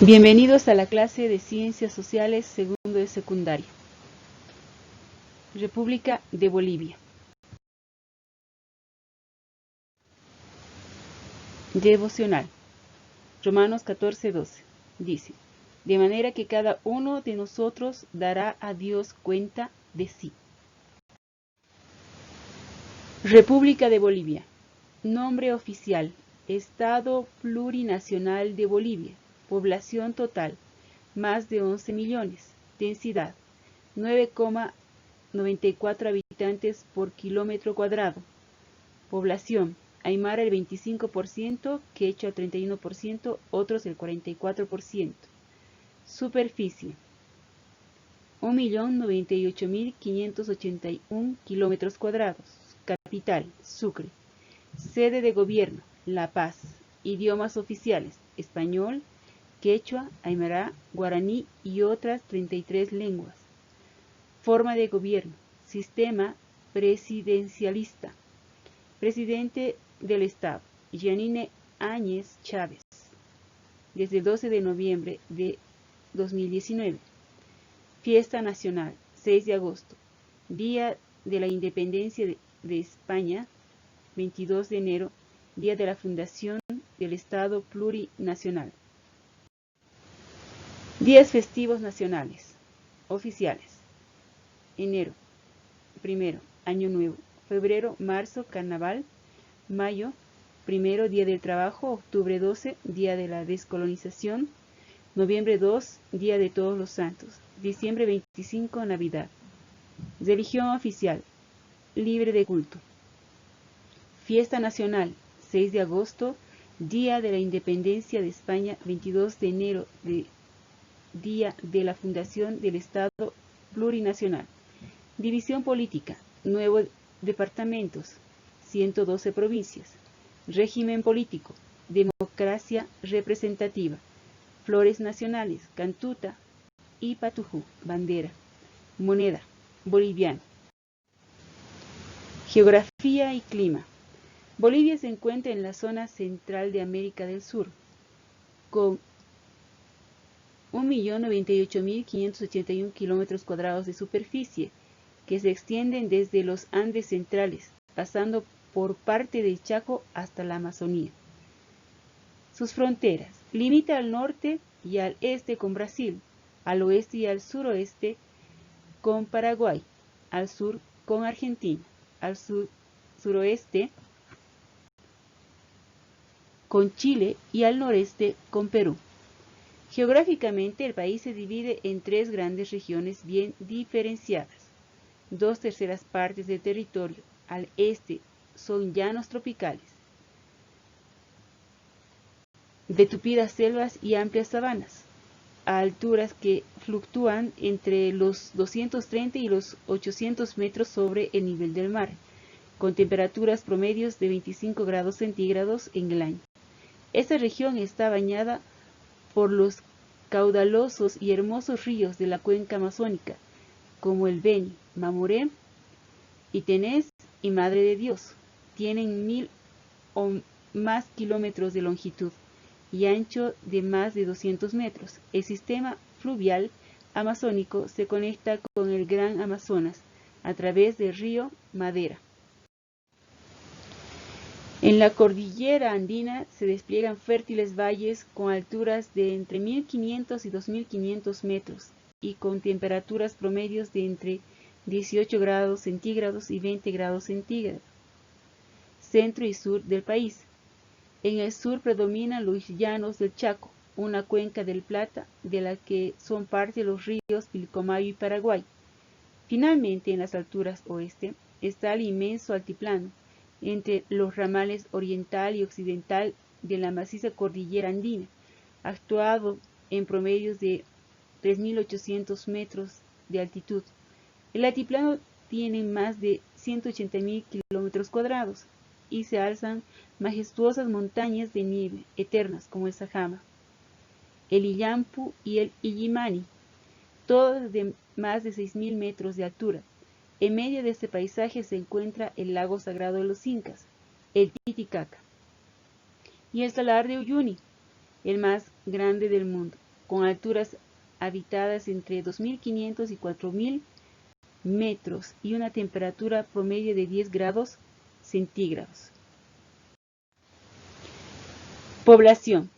Bienvenidos a la clase de Ciencias Sociales segundo de secundaria. República de Bolivia. Devocional. Romanos 14:12. Dice: de manera que cada uno de nosotros dará a Dios cuenta de sí. República de Bolivia. Nombre oficial: Estado Plurinacional de Bolivia. Población total: más de 11 millones. Densidad: 9,94 habitantes por kilómetro cuadrado. Población: aymara el 25%, quechua el 31%, otros el 44%. Superficie: 1.098.581 kilómetros cuadrados. Capital: Sucre. Sede de gobierno: La Paz. Idiomas oficiales: español, quechua, aymara, guaraní y otras 33 lenguas. Forma de gobierno: sistema presidencialista. Presidente del Estado: Yanine Áñez Chávez, desde el 12 de noviembre de 2019. Fiesta nacional: 6 de agosto. Día de la Independencia de España: 22 de enero, día de la fundación del Estado Plurinacional. Días festivos nacionales oficiales: enero, primero, Año Nuevo; febrero, marzo, Carnaval; mayo, primero, Día del Trabajo; octubre 12, Día de la Descolonización; noviembre 2, Día de Todos los Santos; diciembre 25, Navidad. Religión oficial: libre de culto. Fiesta nacional: 6 de agosto, Día de la Independencia de España; 22 de enero, Día de la Fundación del Estado Plurinacional. División política: 9 departamentos, 112 provincias. Régimen político: democracia representativa. Flores nacionales: cantuta y patujú. Bandera. Moneda: boliviano. Geografía y clima. Bolivia se encuentra en la zona central de América del Sur, con 1.098.581 kilómetros cuadrados de superficie, que se extienden desde los Andes centrales, pasando por parte del Chaco hasta la Amazonía. Sus fronteras: limita al norte y al este con Brasil, al oeste y al suroeste con Paraguay, al sur con Argentina, al suroeste con Chile y al noreste con Perú. Geográficamente, el país se divide en 3 grandes regiones bien diferenciadas. 2/3 partes del territorio al este son llanos tropicales, de tupidas selvas y amplias sabanas, a alturas que fluctúan entre los 230 y los 800 metros sobre el nivel del mar, con temperaturas promedios de 25 grados centígrados en el año. Esta región está bañada por los caudalosos y hermosos ríos de la cuenca amazónica, como el Beni, Mamoré, Itenés y Madre de Dios. Tienen 1.000 o más kilómetros de longitud y ancho de más de 200 metros. El sistema fluvial amazónico se conecta con el Gran Amazonas a través del río Madera. En la cordillera andina se despliegan fértiles valles con alturas de entre 1.500 y 2.500 metros y con temperaturas promedios de entre 18 grados centígrados y 20 grados centígrados. Centro y sur del país. En el sur predominan los llanos del Chaco, una cuenca del Plata de la que son parte los ríos Pilcomayo y Paraguay. Finalmente, en las alturas oeste está el inmenso altiplano entre los ramales oriental y occidental de la maciza cordillera andina, actuado en promedios de 3.800 metros de altitud. El altiplano tiene más de 180.000 kilómetros cuadrados y se alzan majestuosas montañas de nieve eternas como el Sajama, el Illampu y el Illimani, todas de más de 6.000 metros de altura. En medio de este paisaje se encuentra el lago sagrado de los incas, el Titicaca, y el salar de Uyuni, el más grande del mundo. con alturas habitadas entre 2.500 y 4.000 metros y una temperatura promedio de 10 grados centígrados. Población.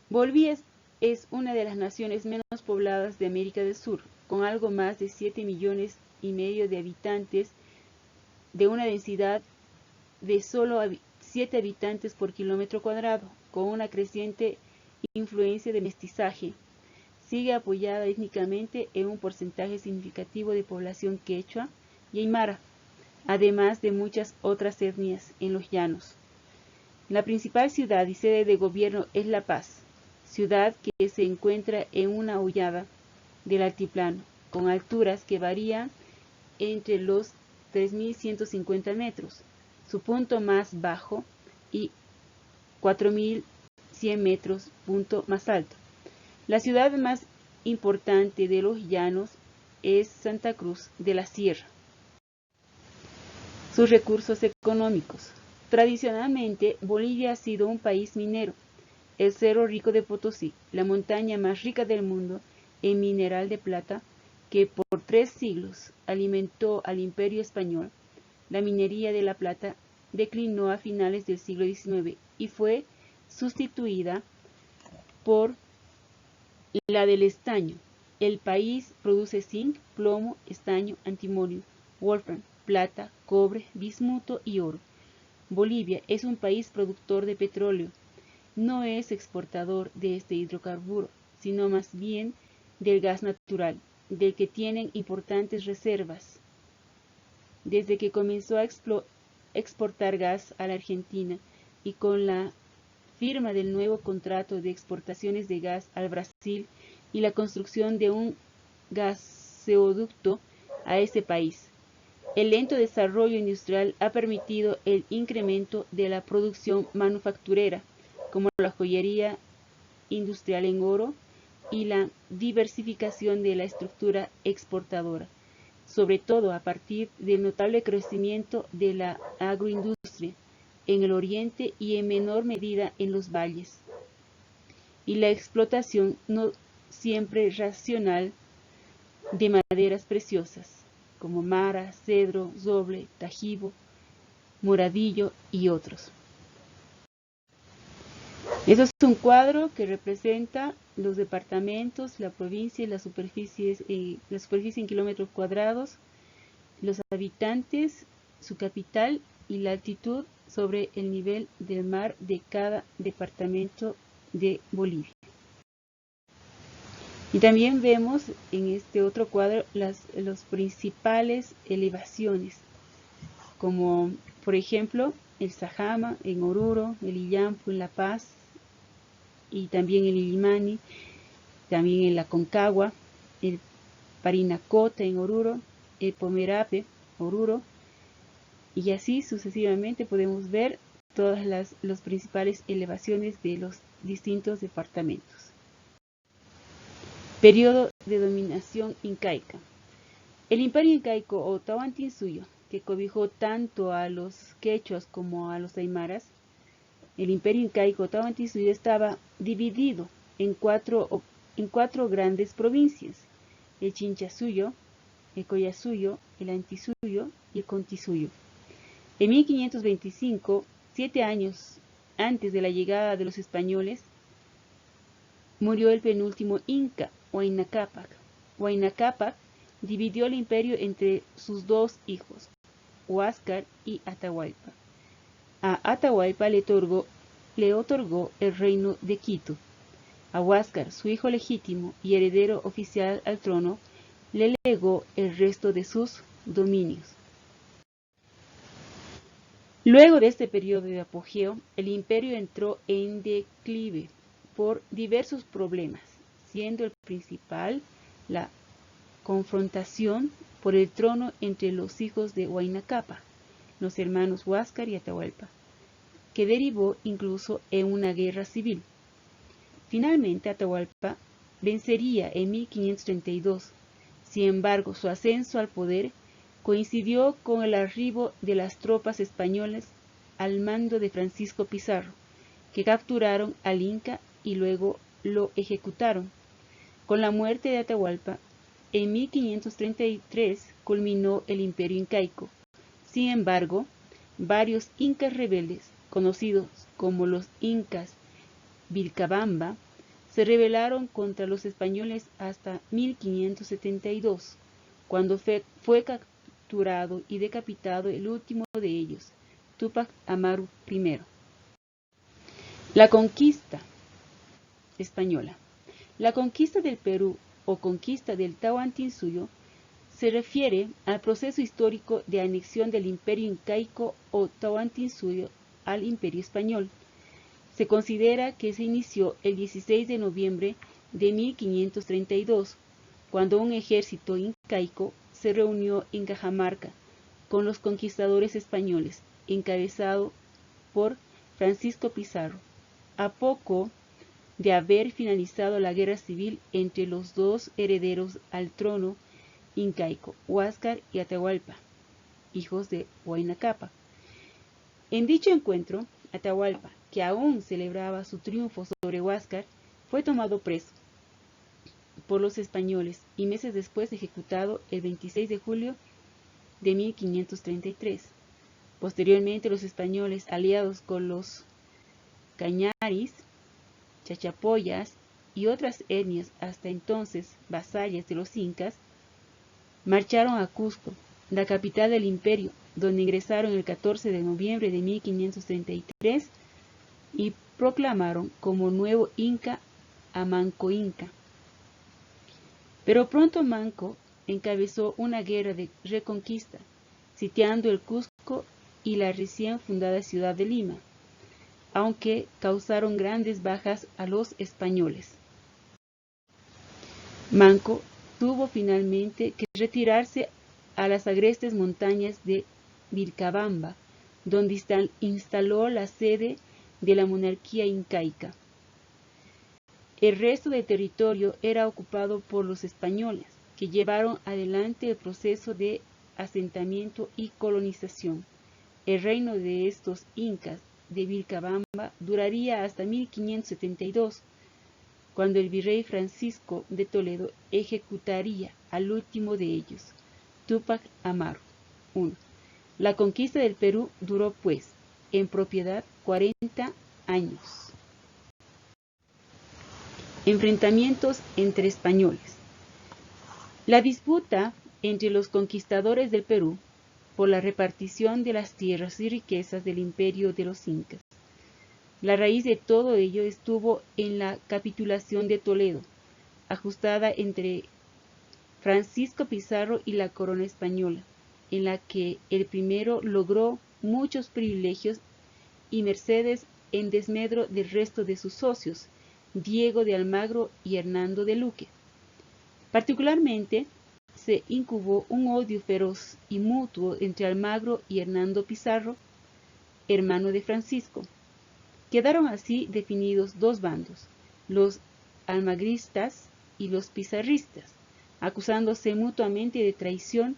Bolivia es una de las naciones menos pobladas de América del Sur, con algo más de 7,5 millones de habitantes, de una densidad de solo 7 habitantes por kilómetro cuadrado, con una creciente influencia de mestizaje. Sigue apoyada étnicamente en un porcentaje significativo de población quechua y aymara, además de muchas otras etnias en los llanos. La principal ciudad y sede de gobierno es La Paz, ciudad que se encuentra en una hollada del altiplano, con alturas que varían entre los 3.150 metros, su punto más bajo, y 4.100 metros, punto más alto. La ciudad más importante de los llanos es Santa Cruz de la Sierra. Sus recursos económicos. Tradicionalmente, Bolivia ha sido un país minero. El Cerro Rico de Potosí, la montaña más rica del mundo en mineral de plata, que por 3 siglos alimentó al Imperio Español. La minería de la plata declinó a finales del siglo XIX y fue sustituida por la del estaño. El país produce zinc, plomo, estaño, antimonio, wolfram, plata, cobre, bismuto y oro. Bolivia es un país productor de petróleo. No es exportador de este hidrocarburo, sino más bien del gas natural, del que tienen importantes reservas. Desde que comenzó a exportar gas a la Argentina y con la firma del nuevo contrato de exportaciones de gas al Brasil y la construcción de un gaseoducto a ese país, el lento desarrollo industrial ha permitido el incremento de la producción manufacturera, como la joyería industrial en oro, y la diversificación de la estructura exportadora, sobre todo a partir del notable crecimiento de la agroindustria en el oriente y en menor medida en los valles, y la explotación no siempre racional de maderas preciosas, como mara, cedro, roble, tajibo, moradillo y otros. Eso es un cuadro que representa los departamentos, la provincia y la superficie en kilómetros cuadrados, los habitantes, su capital y la altitud sobre el nivel del mar de cada departamento de Bolivia. Y también vemos en este otro cuadro las principales elevaciones, como por ejemplo el Sajama en Oruro, el Illampu en La Paz, y también el Illimani, también en la Concagua, el Parinacota en Oruro, el Pomerape, Oruro, y así sucesivamente podemos ver todas las principales elevaciones de los distintos departamentos. Periodo de dominación incaica. El imperio incaico o Tahuantinsuyo, que cobijó tanto a los quechuas como a los aymaras, el imperio incaico Tahuantinsuyo estaba dividido en cuatro grandes provincias: el Chinchasuyo, el Collasuyo, el Antisuyo y el Contisuyo. En 1525, 7 años antes de la llegada de los españoles, murió el penúltimo inca, Huayna Cápac. Huayna Cápac dividió el imperio entre sus 2 hijos, Huáscar y Atahualpa. A Atahualpa le otorgó el reino de Quito. A Huáscar, su hijo legítimo y heredero oficial al trono, le legó el resto de sus dominios. Luego de este periodo de apogeo, el imperio entró en declive por diversos problemas, siendo el principal la confrontación por el trono entre los hijos de Huayna Cápac, los hermanos Huáscar y Atahualpa, que derivó incluso en una guerra civil. Finalmente Atahualpa vencería en 1532. Sin embargo, su ascenso al poder coincidió con el arribo de las tropas españolas al mando de Francisco Pizarro, que capturaron al Inca y luego lo ejecutaron. Con la muerte de Atahualpa, en 1533 culminó el imperio incaico. Sin embargo, varios incas rebeldes, conocidos como los incas Vilcabamba, se rebelaron contra los españoles hasta 1572, cuando fue capturado y decapitado el último de ellos, Túpac Amaru I. La conquista española. La conquista del Perú o conquista del Tahuantinsuyo se refiere al proceso histórico de anexión del imperio incaico o Tahuantinsuyo al imperio español. Se considera que se inició el 16 de noviembre de 1532, cuando un ejército incaico se reunió en Cajamarca con los conquistadores españoles, encabezado por Francisco Pizarro, a poco de haber finalizado la guerra civil entre los dos herederos al trono incaico, Huáscar y Atahualpa, hijos de Huayna Cápac. En dicho encuentro, Atahualpa, que aún celebraba su triunfo sobre Huáscar, fue tomado preso por los españoles y meses después ejecutado el 26 de julio de 1533. Posteriormente, los españoles, aliados con los cañaris, chachapoyas y otras etnias hasta entonces vasallas de los incas, marcharon a Cusco, la capital del imperio, donde ingresaron el 14 de noviembre de 1533 y proclamaron como nuevo inca a Manco Inca. Pero pronto Manco encabezó una guerra de reconquista, sitiando el Cusco y la recién fundada ciudad de Lima, aunque causaron grandes bajas a los españoles. Manco tuvo finalmente que retirarse a las agrestes montañas de Vilcabamba, donde instaló la sede de la monarquía incaica. El resto del territorio era ocupado por los españoles, que llevaron adelante el proceso de asentamiento y colonización. El reino de estos incas de Vilcabamba duraría hasta 1572, cuando el virrey Francisco de Toledo ejecutaría al último de ellos, Túpac Amaru I. La conquista del Perú duró, pues, en propiedad 40 años. Enfrentamientos entre españoles. La disputa entre los conquistadores del Perú por la repartición de las tierras y riquezas del imperio de los incas. La raíz de todo ello estuvo en la capitulación de Toledo, ajustada entre Francisco Pizarro y la corona española, en la que el primero logró muchos privilegios y mercedes en desmedro del resto de sus socios, Diego de Almagro y Hernando de Luque. Particularmente, se incubó un odio feroz y mutuo entre Almagro y Hernando Pizarro, hermano de Francisco. Quedaron así definidos dos bandos, los almagristas y los pizarristas, acusándose mutuamente de traición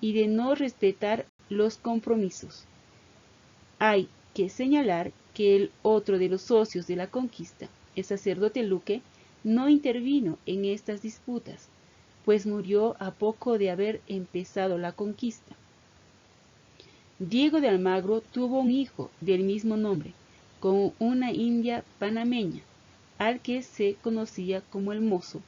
y de no respetar los compromisos. Hay que señalar que el otro de los socios de la conquista, el sacerdote Luque, no intervino en estas disputas, pues murió a poco de haber empezado la conquista. Diego de Almagro tuvo un hijo del mismo nombre, con una india panameña, al que se conocía como el Mozo,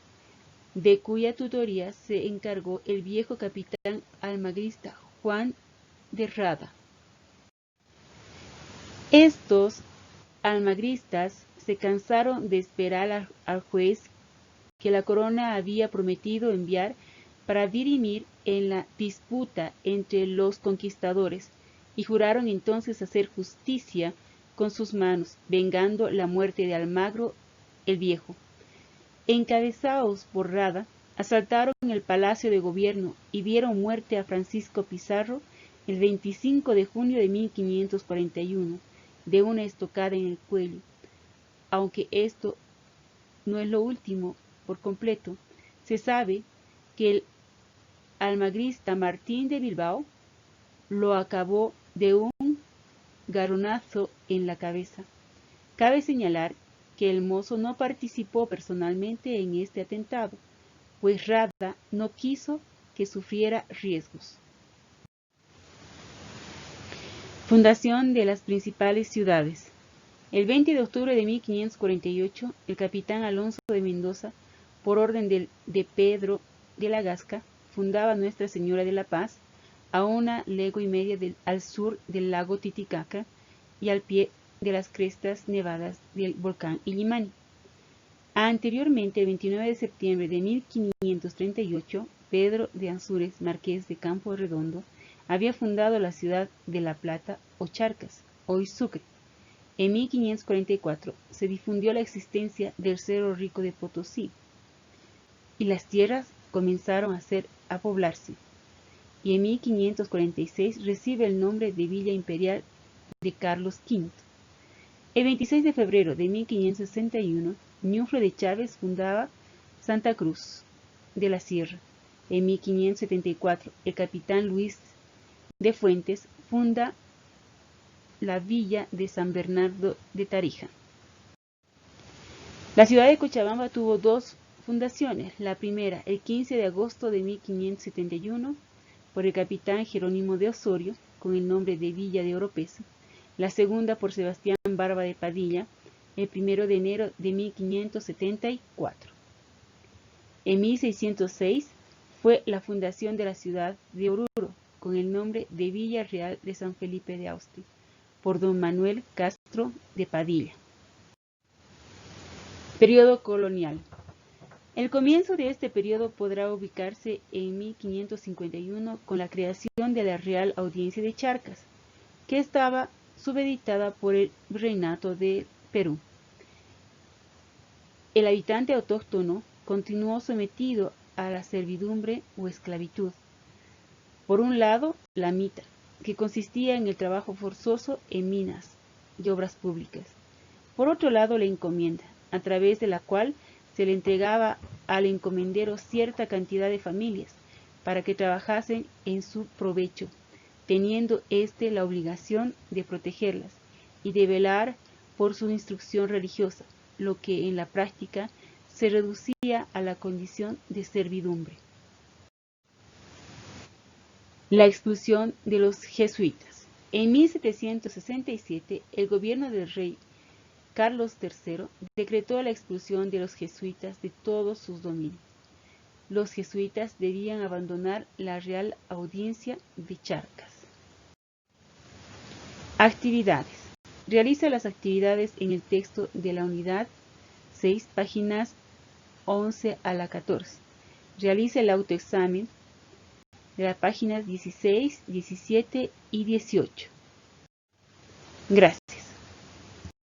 de cuya tutoría se encargó el viejo capitán almagrista Juan de Rada. Estos almagristas se cansaron de esperar al juez que la corona había prometido enviar para dirimir en la disputa entre los conquistadores, y juraron entonces hacer justicia con sus manos, vengando la muerte de Almagro el Viejo. Encabezados por Rada, asaltaron el palacio de gobierno y dieron muerte a Francisco Pizarro el 25 de junio de 1541, de una estocada en el cuello. Aunque esto no es lo último por completo, se sabe que el almagrista Martín de Bilbao lo acabó de un garronazo en la cabeza. Cabe señalar que el mozo no participó personalmente en este atentado, pues Rada no quiso que sufriera riesgos. Fundación de las principales ciudades. El 20 de octubre de 1548, el capitán Alonso de Mendoza, por orden de Pedro de la Gasca, fundaba Nuestra Señora de la Paz, a 1,5 leguas al sur del lago Titicaca y al pie de las crestas nevadas del volcán Illimani. Anteriormente, el 29 de septiembre de 1538, Pedro de Ansúrez, marqués de Campo Redondo, había fundado la ciudad de La Plata o Charcas, hoy Sucre. En 1544 se difundió la existencia del Cerro Rico de Potosí y las tierras comenzaron a poblarse. Y en 1546 recibe el nombre de Villa Imperial de Carlos V. El 26 de febrero de 1561, Ñuflo de Chávez fundaba Santa Cruz de la Sierra. En 1574, el capitán Luis de Fuentes funda la villa de San Bernardo de Tarija. La ciudad de Cochabamba tuvo dos fundaciones. La primera, el 15 de agosto de 1571, por el capitán Jerónimo de Osorio, con el nombre de Villa de Oropesa. La segunda por Sebastián Barba de Padilla, el 1 de enero de 1574. En 1606 fue la fundación de la ciudad de Oruro, con el nombre de Villa Real de San Felipe de Austria, por don Manuel Castro de Padilla. Periodo colonial. El comienzo de este periodo podrá ubicarse en 1551 con la creación de la Real Audiencia de Charcas, que estaba supeditada por el Virreinato de Perú. El habitante autóctono continuó sometido a la servidumbre o esclavitud. Por un lado, la mita, que consistía en el trabajo forzoso en minas y obras públicas. Por otro lado, la encomienda, a través de la cual se le entregaba al encomendero cierta cantidad de familias para que trabajasen en su provecho, teniendo éste la obligación de protegerlas y de velar por su instrucción religiosa, lo que en la práctica se reducía a la condición de servidumbre. La expulsión de los jesuitas. En 1767, el gobierno del rey Carlos III decretó la expulsión de los jesuitas de todos sus dominios. Los jesuitas debían abandonar la Real Audiencia de Charcas. Actividades. Realiza las actividades en el texto de la unidad 6, páginas 11 a la 14. Realiza el autoexamen de las páginas 16, 17 y 18. Gracias.